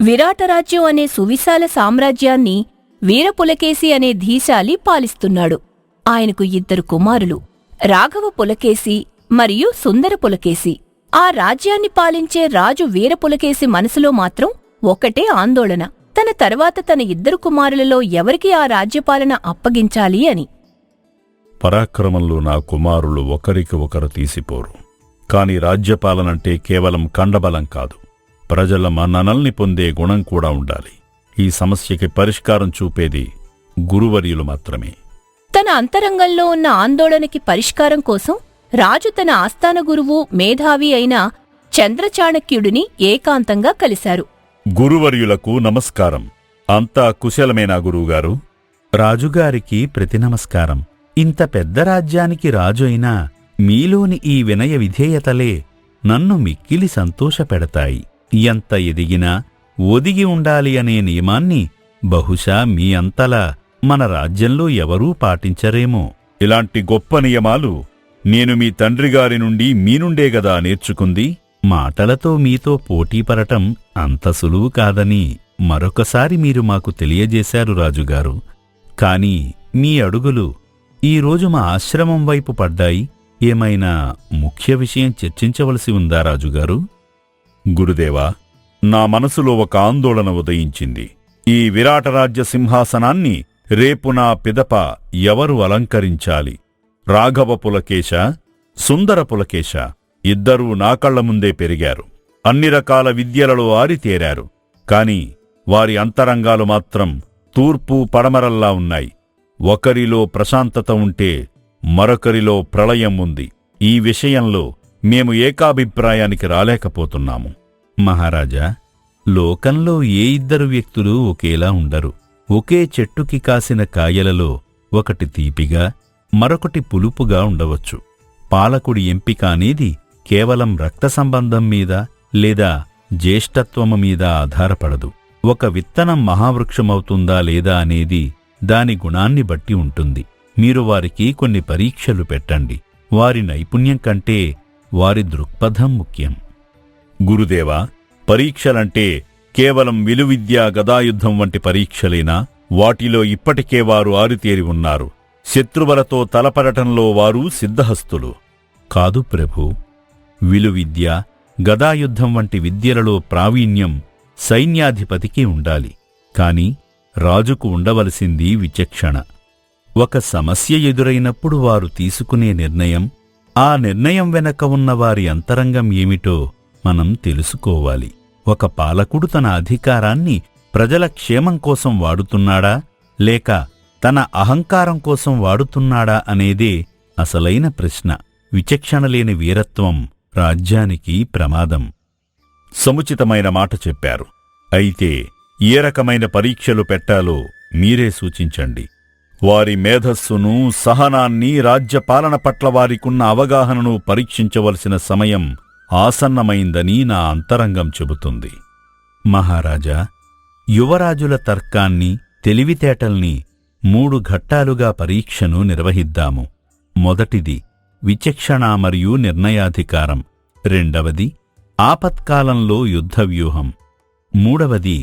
విరాటరాజ్యం అనే సువిశాల సామ్రాజ్యాన్ని వీరపులకేశి అనే ధీశాలి పాలిస్తున్నాడు. ఆయనకు 2 కుమారులు, రాఘవ పులకేశి మరియు సుందర పులకేశి. ఆ రాజ్యాన్ని పాలించే రాజు వీరపులకేశి మనసులో మాత్రం ఒకటే ఆందోళన, తన తర్వాత తన 2 కుమారులలో ఎవరికి ఆ రాజ్యపాలన అప్పగించాలి అని. పరాక్రమంలో నా కుమారులు ఒకరికి ఒకరు తీసిపోరు. కాని రాజ్యపాలనంటే కేవలం కండబలం కాదు, ప్రజల మన్ననల్ని పొందే గుణం కూడా ఉండాలి. ఈ సమస్యకి పరిష్కారం చూపేది గురువర్యులు మాత్రమే. తన అంతరంగంలో ఉన్న ఆందోళనకి పరిష్కారం కోసం రాజు తన ఆస్థాన గురువు, మేధావి అయిన చంద్రచాణక్యుడిని ఏకాంతంగా కలిశారు. గురువర్యులకు నమస్కారం. అంతా కుశలమేనా గురువుగారు? రాజుగారికి ప్రతి నమస్కారం. ఇంత పెద్ద రాజ్యానికి రాజు అయినా మీలోని ఈ వినయ విధేయతలే నన్ను మిక్కిలి సంతోషపెడతాయి. ఎంత ఎదిగినా ఒదిగి ఉండాలి అనే నియమాన్ని బహుశా మీ అంతలా మన రాజ్యంలో ఎవరూ పాటించరేమో. ఇలాంటి గొప్ప నియమాలు నేను మీ తండ్రిగారి నుండి మీ నుండే గదా నేర్చుకుంది. మాటలతో మీతో పోటీపడటం అంత సులువు కాదని మరొకసారి మీరు మాకు తెలియజేశారు రాజుగారు. కాని మీ అడుగులు ఈరోజు మా ఆశ్రమం వైపు పడ్డాయి. ఏమైనా ముఖ్య విషయం చర్చించవలసి ఉందా రాజుగారు? గురుదేవా, నా మనసులో ఒక ఆందోళన ఉదయించింది. ఈ విరాటరాజ్య సింహాసనాన్ని రేపు నా పిదప ఎవరు అలంకరించాలి? రాఘవ పులకేశ, సుందర పులకేశ ఇద్దరూ నా కళ్ల ముందే పెరిగారు. అన్ని రకాల విద్యలలో ఆరితేరారు. కాని వారి అంతరంగాలు మాత్రం తూర్పు పడమరల్లా ఉన్నాయి. ఒకరిలో ప్రశాంతత ఉంటే మరొకరిలో ప్రళయం ఉంది. ఈ విషయంలో మేము ఏకాభిప్రాయానికి రాలేకపోతున్నాము. మహారాజా, లోకంలో ఏ 2 వ్యక్తులు ఒకేలా ఉండరు. ఒకే చెట్టుకి కాసిన కాయలలో ఒకటి తీపిగా, మరొకటి పులుపుగా ఉండవచ్చు. పాలకుడి ఎంపిక అనేది కేవలం రక్త సంబంధం మీద లేదా జ్యేష్ఠత్వము మీద ఆధారపడదు. ఒక విత్తనం మహావృక్షమవుతుందా లేదా అనేది దాని గుణాన్ని బట్టి ఉంటుంది. మీరు వారికి కొన్ని పరీక్షలు పెట్టండి. వారి నైపుణ్యం కంటే వారి దృక్పథం ముఖ్యం. గురుదేవా, పరీక్షలంటే కేవలం విలువిద్యా గదాయుద్ధం వంటి పరీక్షలేనా? వాటిలో ఇప్పటికే వారు ఆరితేరి ఉన్నారు. శత్రువులతో తలపడటంలో వారు సిద్ధహస్తులు. కాదు ప్రభూ, విలువిద్య, గదాయుద్ధం వంటి విద్యలలో ప్రావీణ్యం సైన్యాధిపతికి ఉండాలి. కాని రాజుకు ఉండవలసింది విచక్షణ. ఒక సమస్య ఎదురైనప్పుడు వారు తీసుకునే నిర్ణయం, ఆ నిర్ణయం వెనక ఉన్న వారి అంతరంగం ఏమిటో మనం తెలుసుకోవాలి. ఒక పాలకుడు తన అధికారాన్ని ప్రజల క్షేమం కోసం వాడుతున్నాడా లేక తన అహంకారం కోసం వాడుతున్నాడా అనేదే అసలైన ప్రశ్న. విచక్షణలేని వీరత్వం రాజ్యానికి ప్రమాదం. సముచితమైన మాట చెప్పారు. అయితే ఏ రకమైన పరీక్షలు పెట్టాలో మీరే సూచించండి. వారి మేధస్సును, సహనాన్ని, రాజ్యపాలన పట్ల వారికున్న అవగాహనను పరీక్షించవలసిన సమయం ఆసన్నమైందని నా అంతరంగం చెబుతుంది. మహారాజా, యువరాజుల తర్కాన్ని, తెలివితేటల్ని 3 ఘట్టాలుగా పరీక్షను నిర్వహిద్దాము. మొదటిది విచక్షణ మరియు నిర్ణయాధికారం. రెండవది ఆపత్కాలంలో యుద్ధవ్యూహం. మూడవది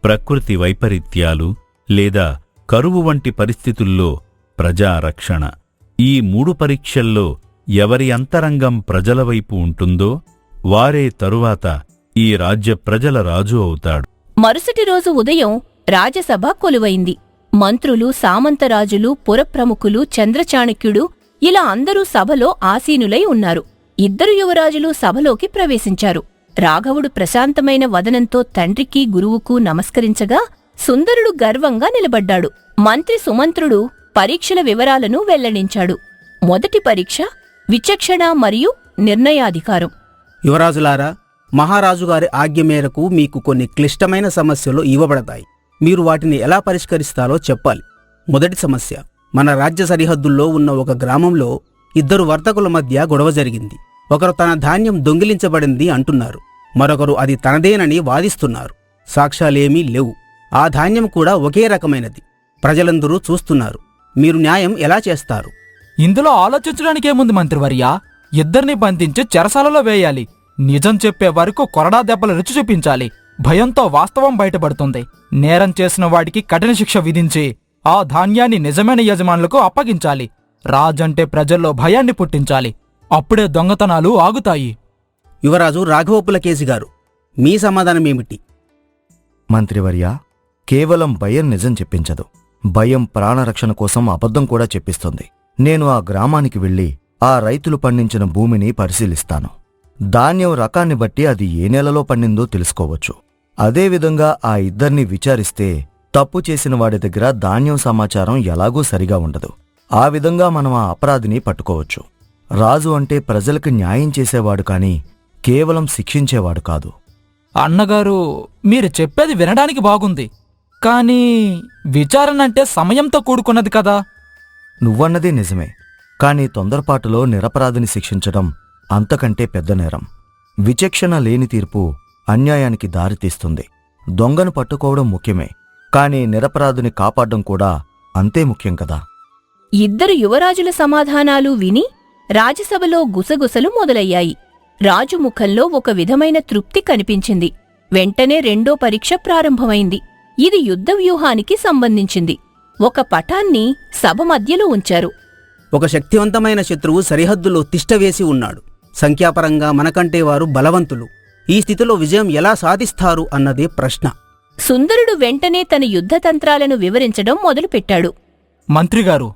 ప్రకృతి వైపరీత్యాలు లేదా కరువు వంటి పరిస్థితుల్లో ప్రజారక్షణ. ఈ 3 పరీక్షల్లో ఎవరి అంతరంగం ప్రజలవైపు ఉంటుందో వారే తరువాత ఈ రాజ్య ప్రజల రాజు అవుతాడు. మరుసటి రోజు ఉదయం రాజసభ కొలువైంది. మంత్రులు, సామంతరాజులు, పురప్రముఖులు, చంద్రచాణక్యుడు ఇలా అందరూ సభలో ఆసీనులై ఉన్నారు. 2 యువరాజులు సభలోకి ప్రవేశించారు. రాఘవుడు ప్రశాంతమైన వదనంతో తండ్రికి, గురువుకు నమస్కరించగా సుందరుడు గర్వంగా నిలబడ్డాడు. మంత్రి సుమంత్రుడు పరీక్షల వివరాలను వెల్లడించాడు. మొదటి పరీక్ష విచక్షణ మరియు నిర్ణయాధికారం. యువరాజులారా, మహారాజుగారి ఆజ్ఞ మేరకు మీకు కొన్ని క్లిష్టమైన సమస్యలు ఇవ్వబడతాయి. మీరు వాటిని ఎలా పరిష్కరిస్తారో చెప్పాలి. మొదటి సమస్య, మన రాజ్య సరిహద్దుల్లో ఉన్న ఒక గ్రామంలో 2 వర్తకుల మధ్య గొడవ జరిగింది. ఒకరు తన ధాన్యం దొంగిలించబడింది అంటున్నారు, మరొకరు అది తనదేనని వాదిస్తున్నారు. సాక్ష్యాలేమీ లేవు. ఆ ధాన్యం కూడా ఒకే రకమైనది. ప్రజలందరూ చూస్తున్నారు. మీరు న్యాయం ఎలా చేస్తారు? ఇందులో ఆలోచించడానికేముంది మంత్రివర్యా? 2ని బంధించి చెరసాలలో వేయాలి. నిజం చెప్పే వరకు కొరడా దెబ్బలు రుచి చూపించాలి. భయంతో వాస్తవం బయటపడుతుంది. నేరం చేసిన వాడికి కఠిన శిక్ష విధించి ఆ ధాన్యాన్ని నిజమైన యజమానులకు అప్పగించాలి. రాజంటే ప్రజల్లో భయాన్ని పుట్టించాలి. అప్పుడే దొంగతనాలు ఆగుతాయి. యువరాజు రాఘవ పులకేశి గారు, మీ సమాధానమేమిటి? మంత్రివర్య, కేవలం భయం నిజం చెప్పించదు. భయం ప్రాణరక్షణ కోసం అబద్ధం కూడా చెప్పిస్తుంది. నేను ఆ గ్రామానికి వెళ్లి ఆ రైతులు పండించిన భూమిని పరిశీలిస్తాను. ధాన్యం రకాన్ని బట్టి అది ఏ నెలలో పండిందో తెలుసుకోవచ్చు. అదేవిధంగా ఆ ఇద్దరిని విచారిస్తే తప్పు చేసిన వాడి దగ్గర ధాన్యం సమాచారం ఎలాగూ సరిగా ఉండదు. ఆ విధంగా మనం ఆ అపరాధిని పట్టుకోవచ్చు. రాజు అంటే ప్రజలకు న్యాయం చేసేవాడు కాని కేవలం శిక్షించేవాడు కాదు. అన్నగారు, మీరు చెప్పేది వినడానికి బాగుంది, కానీ విచారణ అంటే సమయంతో కూడుకున్నది కదా. నువ్వన్నది నిజమే, కాని తొందరపాటులో నిరపరాధిని శిక్షించడం అంతకంటే పెద్ద నేరం. విచక్షణ లేని తీర్పు అన్యాయానికి దారితీస్తుంది. దొంగను పట్టుకోవడం ముఖ్యమే, కాని నిరపరాధిని కాపాడడం కూడా అంతే ముఖ్యం కదా. ఇద్దరు యువరాజుల సమాధానాలు విని రాజసభలో గుసగుసలు మొదలయ్యాయి. రాజు ముఖంలో ఒక విధమైన తృప్తి కనిపించింది. వెంటనే రెండో పరీక్ష ప్రారంభమైంది. ఇది యుద్ధ వ్యూహానికి సంబంధించింది. ఒక పటాన్ని సభ మధ్యలో ఉంచారు. ఒక శక్తివంతమైన శత్రువు సరిహద్దులో తిష్టవేసి ఉన్నాడు. సంఖ్యాపరంగా మనకంటే వారు బలవంతులు. ఈ స్థితిలో విజయం ఎలా సాధిస్తారు అన్నదే ప్రశ్న. సుందరుడు వెంటనే తన యుద్ధతంత్రాలను వివరించడం మొదలుపెట్టాడు. మంత్రిగారు,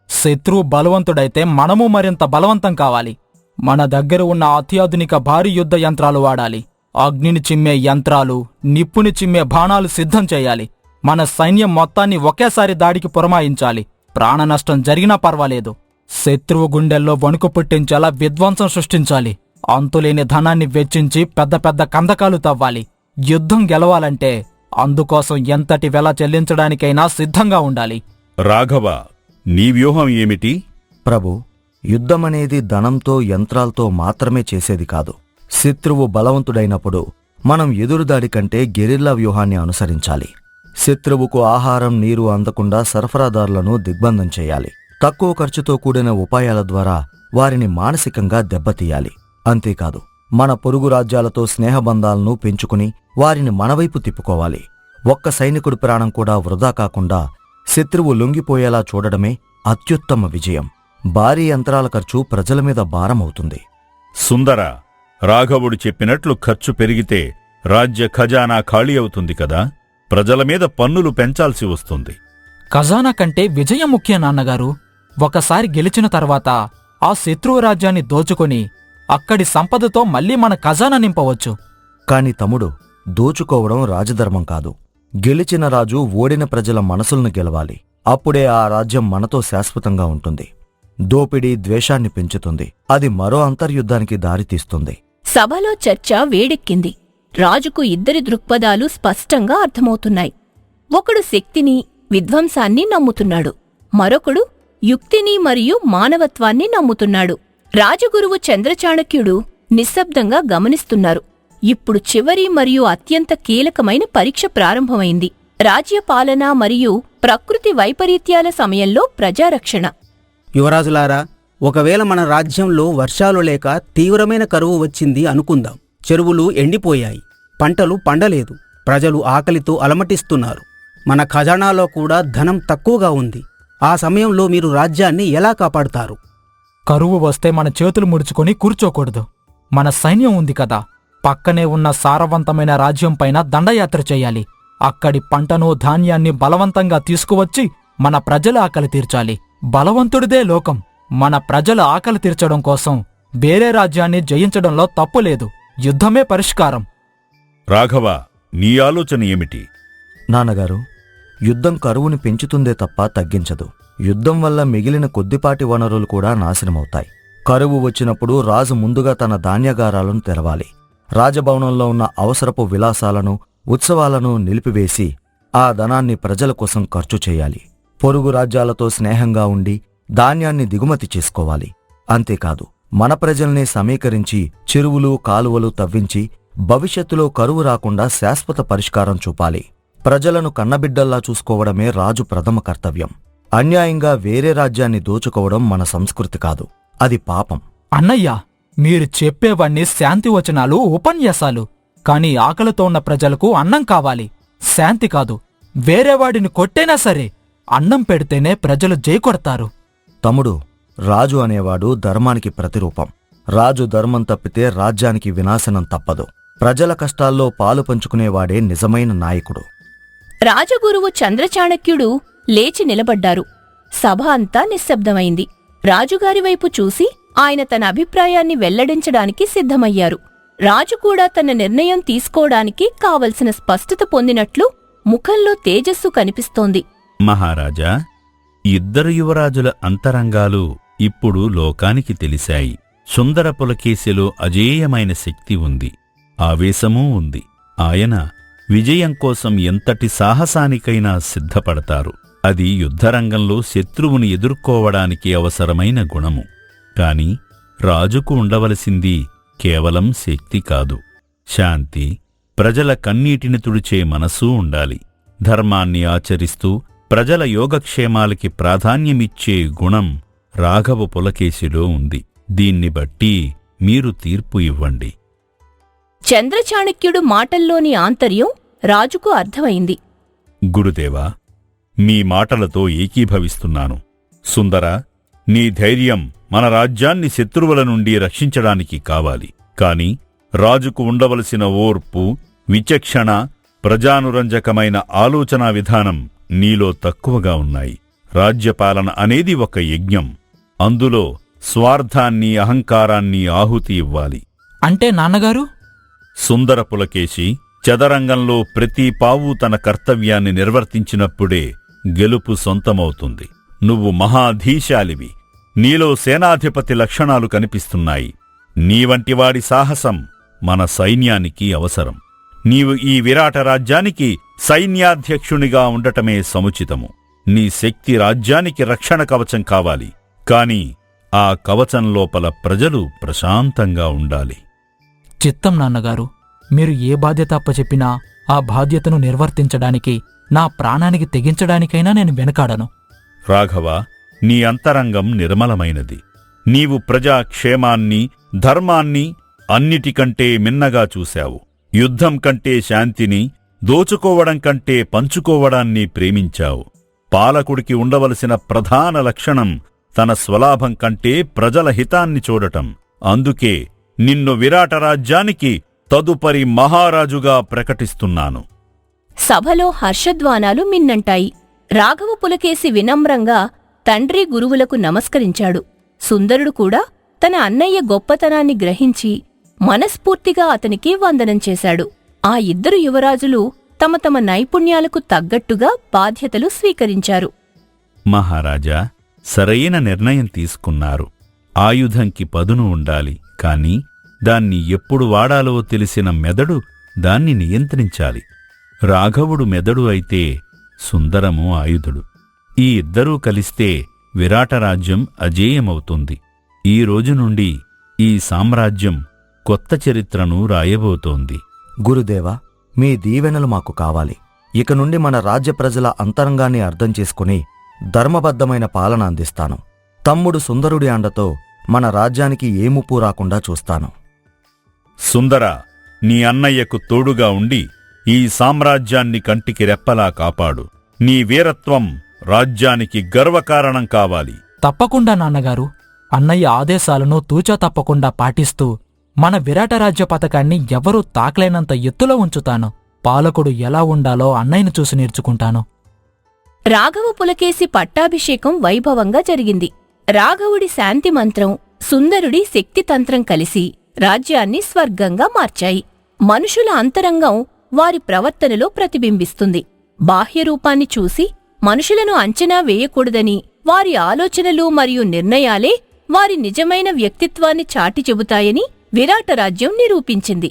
శత్రువు బలవంతుడైతే మనము మరింత బలవంతం కావాలి. మన దగ్గర ఉన్న అత్యాధునిక భారీ యుద్ధ యంత్రాలు వాడాలి. అగ్నిని చిమ్మే యంత్రాలు, నిప్పుని చిమ్మే బాణాలు సిద్ధం చేయాలి. మన సైన్యం మొత్తాన్ని ఒకేసారి దాడికి పురమాయించాలి. ప్రాణనష్టం జరిగినా పర్వాలేదు. శత్రువు గుండెల్లో వణుకు పుట్టించేలా విధ్వంసం సృష్టించాలి. అంతులేని ధనాన్ని వెచ్చించి పెద్ద పెద్ద కందకాలు తవ్వాలి. యుద్ధం గెలవాలంటే అందుకోసం ఎంతటి వెల చెల్లించడానికైనా సిద్ధంగా ఉండాలి. రాఘవ, నీ వ్యూహం ఏమిటి? ప్రభు, యుద్ధమనేది ధనంతో యంత్రాలతో మాత్రమే చేసేది కాదు. శత్రువు బలవంతుడైనప్పుడు మనం ఎదురుదాడి కంటే గెరిల్లా వ్యూహాన్ని అనుసరించాలి. శత్రువుకు ఆహారం, నీరు అందకుండా సరఫరాదారులను దిగ్బంధం చేయాలి. తక్కువ ఖర్చుతో కూడిన ఉపాయాల ద్వారా వారిని మానసికంగా దెబ్బతీయాలి. అంతేకాదు, మన పొరుగు రాజ్యాలతో స్నేహబంధాలను పెంచుకుని వారిని మనవైపు తిప్పుకోవాలి. ఒక్క సైనికుడి ప్రాణం కూడా వృధా కాకుండా శత్రువు లొంగిపోయేలా చూడడమే అత్యుత్తమ విజయం. భారీ యంత్రాల ఖర్చు ప్రజల మీద భారమవుతుంది. సుందర, రాఘవుడు చెప్పినట్లు ఖర్చు పెరిగితే రాజ్య ఖజానా ఖాళీ అవుతుంది కదా. ప్రజల మీద పన్నులు పెంచాల్సి వస్తుంది. ఖజానా కంటే విజయం ముఖ్యం నాన్నగారు. ఒకసారి గెలిచిన తర్వాత ఆ శత్రువు రాజ్యాన్ని దోచుకొని అక్కడి సంపదతో మళ్లీ మన ఖజానా నింపవచ్చు. కాని తమ్ముడు, దోచుకోవడం రాజధర్మం కాదు. గెలిచిన రాజు ఓడిన ప్రజల మనసులను గెలవాలి. అప్పుడే ఆ రాజ్యం మనతో శాశ్వతంగా ఉంటుంది. దోపిడీ ద్వేషాన్ని పెంచుతుంది. అది మరో అంతర్యుద్ధానికి దారితీస్తుంది. సభలో చర్చ వేడెక్కింది. రాజుకు ఇద్దరి దృక్పథాలు స్పష్టంగా అర్థమవుతున్నాయి. ఒకడు శక్తిని, విధ్వంసాన్ని నమ్ముతున్నాడు. మరొకడు యుక్తిని మరియు మానవత్వాన్ని నమ్ముతున్నాడు. రాజగురువు చంద్రచాణక్యుడు నిశ్శబ్దంగా గమనిస్తున్నారు. ఇప్పుడు చివరి మరియు అత్యంత కీలకమైన పరీక్ష ప్రారంభమైంది. రాజ్యపాలన మరియు ప్రకృతి వైపరీత్యాల సమయంలో ప్రజారక్షణ. యువరాజులారా, ఒకవేళ మన రాజ్యంలో వర్షాలు లేక తీవ్రమైన కరువు వచ్చింది అనుకుందాం. చెరువులు ఎండిపోయాయి, పంటలు పండలేదు, ప్రజలు ఆకలితో అలమటిస్తున్నారు. మన ఖజానాలో కూడా ధనం తక్కువగా ఉంది. ఆ సమయంలో మీరు రాజ్యాన్ని ఎలా కాపాడుతారు? కరువు వస్తే మన చేతులు ముడుచుకొని కూర్చోకూడదు. మన సైన్యం ఉంది కదా, పక్కనే ఉన్న సారవంతమైన రాజ్యంపైన దండయాత్ర చెయ్యాలి. అక్కడి పంటను, ధాన్యాన్ని బలవంతంగా తీసుకువచ్చి మన ప్రజల ఆకలి తీర్చాలి. బలవంతుడిదే లోకం. మన ప్రజల ఆకలి తీర్చడం కోసం వేరే రాజ్యాన్ని జయించడంలో తప్పులేదు. యుద్ధమే పరిష్కారం. రాఘవ, నీ ఆలోచన ఏమిటి? నాన్నగారు, యుద్ధం కరువుని పెంచుతుందే తప్ప తగ్గించదు. యుద్ధం వల్ల మిగిలిన కొద్దిపాటి వనరులు కూడా నాశనమవుతాయి. కరువు వచ్చినప్పుడు రాజు ముందుగా తన ధాన్యాగారాలను తెరవాలి. రాజభవనంలో ఉన్న అవసరపు విలాసాలను, ఉత్సవాలను నిలిపివేసి ఆ ధనాన్ని ప్రజల కోసం ఖర్చు చేయాలి. పొరుగు రాజ్యాలతో స్నేహంగా ఉండి ధాన్యాన్ని దిగుమతి చేసుకోవాలి. అంతేకాదు, మన ప్రజల్నే సమీకరించి చెరువులు, కాలువలు తవ్వించి భవిష్యత్తులో కరువు రాకుండా శాశ్వత పరిష్కారం చూపాలి. ప్రజలను కన్నబిడ్డల్లా చూసుకోవడమే రాజు ప్రథమ కర్తవ్యం. అన్యాయంగా వేరే రాజ్యాన్ని దోచుకోవడం మన సంస్కృతి కాదు, అది పాపం. అన్నయ్య, మీరు చెప్పేవన్నీ శాంతివచనాలు, ఉపన్యాసాలు. కాని ఆకలితో ఉన్న ప్రజలకు అన్నం కావాలి, శాంతి కాదు. వేరేవాడిని కొట్టైనా సరే అన్నం పెడితేనే ప్రజలు జై కొడతారు. తమ్ముడు, రాజు అనేవాడు ధర్మానికి ప్రతిరూపం. రాజు ధర్మం తప్పితే రాజ్యానికి వినాశనం తప్పదు. ప్రజల కష్టాల్లో పాలు పంచుకునేవాడే నిజమైన నాయకుడు. రాజగురువు చంద్రచాణక్యుడు లేచి నిలబడ్డారు. సభ అంతా నిశ్శబ్దమైంది. రాజుగారి వైపు చూసి ఆయన తన అభిప్రాయాన్ని వెల్లడించడానికి సిద్ధమయ్యారు. రాజు కూడా తన నిర్ణయం తీసుకోవడానికి కావలసిన స్పష్టత పొందినట్లు ముఖంలో తేజస్సు కనిపిస్తోంది. మహారాజా, ఇద్దరు యువరాజుల అంతరంగాలు ఇప్పుడు లోకానికి తెలిశాయి. సుందర పులకేశిలో అజేయమైన శక్తి ఉంది, ఆవేశమూ ఉంది. ఆయన విజయం కోసం ఎంతటి సాహసానికైనా సిద్ధపడతారు. అది యుద్ధరంగంలో శత్రువుని ఎదుర్కోవడానికి అవసరమైన గుణము. కాని రాజుకు ఉండవలసింది కేవలం శక్తి కాదు, శాంతి, ప్రజల కన్నీటిని తుడిచే మనసూ ఉండాలి. ధర్మాన్ని ఆచరిస్తూ ప్రజల యోగక్షేమాలకి ప్రాధాన్యమిచ్చే గుణం రాఘవ పులకేశిలో ఉంది. దీన్ని బట్టి మీరు తీర్పు ఇవ్వండి. చంద్రచాణక్యుడు మాటల్లోని ఆంతర్యం రాజుకు అర్థమైంది. గురుదేవా, మీ మాటలతో ఏకీభవిస్తున్నాను. సుందర, నీ ధైర్యం మన రాజ్యాన్ని శత్రువుల నుండి రక్షించడానికి కావాలి. కాని రాజుకు ఉండవలసిన ఓర్పు, విచక్షణ, ప్రజానురంజకమైన ఆలోచనా విధానం నీలో తక్కువగా ఉన్నాయి. రాజ్యపాలన అనేది ఒక యజ్ఞం. అందులో స్వార్థాన్ని, అహంకారాన్ని ఆహుతి ఇవ్వాలి. అంటే నాన్నగారు? సుందర పులకేశి, చదరంగంలో ప్రతి పావు తన కర్తవ్యాన్ని నిర్వర్తించినప్పుడే గెలుపు సొంతమవుతుంది. నువ్వు మహాధీశాలివి. నీలో సేనాధిపతి లక్షణాలు కనిపిస్తున్నాయి. నీవంటివాడి సాహసం మన సైన్యానికి అవసరం. నీవు ఈ విరాట రాజ్యానికి సైన్యాధ్యక్షునిగా ఉండటమే సముచితము. నీ శక్తి రాజ్యానికి రక్షణ కవచం కావాలి. కాని ఆ కవచం లోపల ప్రజలు ప్రశాంతంగా ఉండాలి. చిత్తం నాన్నగారు. మీరు ఏ బాధ్యత అప్పచెప్పినా ఆ బాధ్యతను నిర్వర్తించడానికి, నా ప్రాణానికి తెగించడానికైనా నేను వెనకాడను. రాఘవ, నీ అంతరంగం నిర్మలమైనది. నీవు ప్రజాక్షేమాన్ని, ధర్మాన్ని అన్నిటికంటే మిన్నగా చూశావు. యుద్ధం కంటే శాంతిని, దోచుకోవడం కంటే పంచుకోవడాన్ని ప్రేమించావు. పాలకుడికి ఉండవలసిన ప్రధాన లక్షణం తన స్వలాభం కంటే ప్రజల హితాన్ని చూడటం. అందుకే నిన్ను విరాట రాజ్యానికి తదుపరి మహారాజుగా ప్రకటిస్తున్నాను. సభలో హర్షధ్వానాలు మిన్నంటాయి. రాఘవ పులకేశి వినమ్రంగా తండ్రి గురువులకు నమస్కరించాడు. సుందరుడు కూడా తన అన్నయ్య గొప్పతనాన్ని గ్రహించి మనస్ఫూర్తిగా అతనికి వందనం చేశాడు. ఆ ఇద్దరు యువరాజులు తమ తమ నైపుణ్యాలకు తగ్గట్టుగా బాధ్యతలు స్వీకరించారు. మహారాజా, సరైన నిర్ణయం తీసుకున్నారు. ఆయుధంకి పదును ఉండాలి, కాని దాన్ని ఎప్పుడు వాడాలో తెలిసిన మెదడు దాన్ని నియంత్రించాలి. రాఘవుడు మెదడు అయితే సుందరము ఆయుధుడు. ఈ ఇద్దరూ కలిస్తే విరాటరాజ్యం అజేయమవుతుంది. ఈ రోజు నుండి ఈ సామ్రాజ్యం కొత్త చరిత్రను రాయబోతోంది. గురుదేవా, మీ దీవెనలు మాకు కావాలి. ఇక నుండి మన రాజ్య ప్రజల అంతరంగాన్ని అర్థం చేసుకుని ధర్మబద్ధమైన పాలన అందిస్తాను. తమ్ముడు సుందరుడి అండతో మన రాజ్యానికి ఏ ముప్పు రాకుండా చూస్తాను. సుందర, నీ అన్నయ్యకు తోడుగా ఉండి ఈ సామ్రాజ్యాన్ని కంటికి రెప్పలా కాపాడు. నీ వీరత్వం రాజ్యానికి గర్వకారణం కావాలి. తప్పకుండా నాన్నగారు. అన్నయ్య ఆదేశాలను తూచా తప్పకుండా పాటిస్తూ మన విరాటరాజ్య పథకాన్ని ఎవరూ తాకలేనంత ఎత్తులో ఉంచుతాను. పాలకుడు ఎలా ఉండాలో అన్నయ్యను చూసి నేర్చుకుంటాను. రాఘవ పులకేశి పట్టాభిషేకం వైభవంగా జరిగింది. రాఘవుడి శాంతి మంత్రం, సుందరుడి శక్తితంత్రం కలిసి రాజ్యాన్ని స్వర్గంగా మార్చాయి. మనుషుల అంతరంగం వారి ప్రవర్తనలో ప్రతిబింబిస్తుంది. బాహ్యరూపాన్ని చూసి మనుషులను అంచనా వేయకూడదని, వారి ఆలోచనలు మరియు నిర్ణయాలే వారి నిజమైన వ్యక్తిత్వాన్ని చాటి చెబుతాయని విరాటరాజ్యం నిరూపించింది.